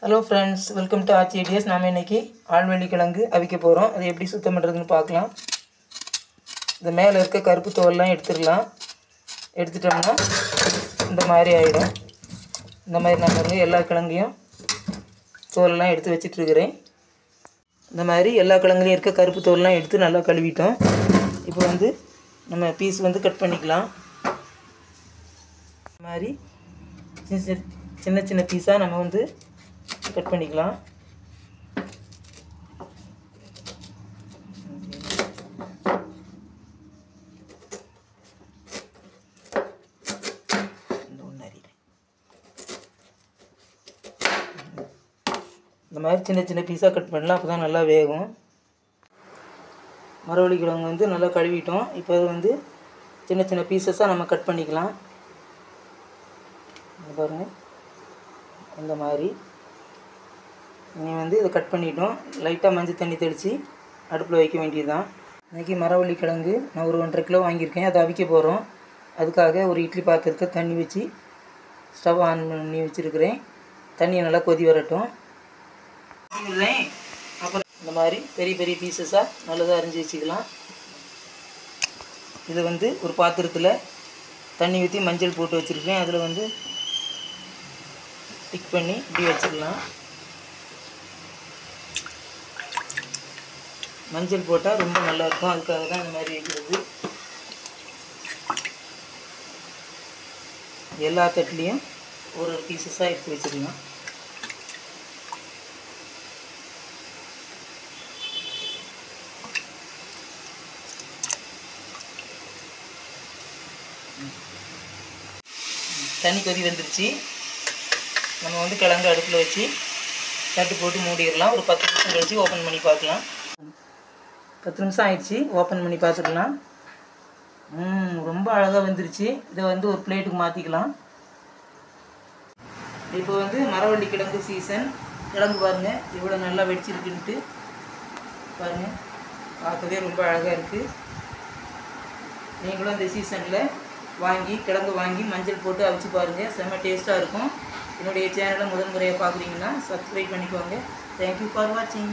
Hello friends, welcome to Aachi ideas. நாம் இன்றைக்கி ஆழ்வெள்ளி கிழங்கு அவிக்க போகிறோம். அதை எப்படி சுத்தம் பண்ணுறதுன்னு பார்க்கலாம். இந்த மேலே இருக்க கருப்பு தோலெலாம் எடுத்துடலாம். எடுத்துட்டோம்னா இந்த மாதிரி ஆகிடும். இந்த மாதிரி நான் பாருங்கள் எல்லா கிழங்கையும் தோலெலாம் எடுத்து வச்சிட்ருக்கிறேன். இந்த மாதிரி எல்லா கிழங்குலையும் இருக்க கருப்பு தோலெலாம் எடுத்து நல்லா கழுவிட்டோம். இப்போ நம்ம பீஸ் கட் பண்ணிக்கலாம். இந்த மாதிரி சின்ன சின்ன பீஸாக நம்ம கட் பண்ணிக்கலாம். இந்த மாதிரி சின்ன சின்ன பீஸாக கட் பண்ணலாம், அப்போ தான் நல்லா வேகும். மரவள்ளி கிழங்கு நல்லா கழுவிட்டோம். இப்போ அது சின்ன சின்ன பீசஸாக நம்ம கட் பண்ணிக்கலாம். பாருங்கள், இந்த மாதிரி இனி இதை கட் பண்ணிட்டோம். லைட்டாக மஞ்சள் தண்ணி தெளித்து அடுப்பில் வைக்க வேண்டியது தான். இன்றைக்கி மரவள்ளி கிழங்கு நான் ஒரு 1.5 கிலோ வாங்கியிருக்கேன். அதை அவிக்க போகிறோம். அதுக்காக ஒரு இட்லி பாத்திரத்தை தண்ணி வச்சு ஸ்டவ் ஆன் பண்ணி வச்சுருக்கிறேன். தண்ணியை நல்லா கொதி வரட்டும். அப்புறம் இந்த மாதிரி பெரிய பெரிய பீசஸாக நல்லதாக அரிஞ்சு வச்சுக்கலாம். இது ஒரு பாத்திரத்தில் தண்ணி ஊற்றி மஞ்சள் போட்டு வச்சுருக்கேன். அதில் டிக் பண்ணி இப்படி வச்சுக்கலாம். மஞ்சள் போட்டால் ரொம்ப நல்லாயிருக்கும். அதுக்காக தான் இந்த மாதிரி வைக்கிறது. எல்லா தட்டுலேயும் ஒரு பீசஸாக எடுத்து வச்சுக்கலாம். தண்ணி கொதி வந்துருச்சு. நம்ம கிழங்கு அடுப்பில் வச்சு தட்டு போட்டு மூடிடலாம். ஒரு 10 நிமிஷம் கழிச்சு ஓப்பன் பண்ணி பார்க்கலாம். 10 நிமிஷம் ஆயிடுச்சு. ஓப்பன் பண்ணி பார்த்துக்கலாம். ரொம்ப அழகாக வந்துருச்சு. இதை ஒரு பிளேட்டுக்கு மாற்றிக்கலாம். இப்போ மரவள்ளி கிழங்கு சீசன். கிழங்கு பாருங்கள் இவ்வளோ நல்லா வெடிச்சிருக்குன்ட்டு பாருங்கள். பார்க்கவே ரொம்ப அழகாக இருக்குது. நீங்களும் இந்த சீசனில் கிழங்கு வாங்கி மஞ்சள் போட்டு அவிச்சு பாருங்கள். செம்ம டேஸ்ட்டாக இருக்கும். என்னுடைய சேனலை முதல் முறையாக பார்க்குறீங்கன்னா சப்ஸ்கிரைப் பண்ணிக்கோங்க. தேங்க்யூ ஃபார் வாட்சிங்.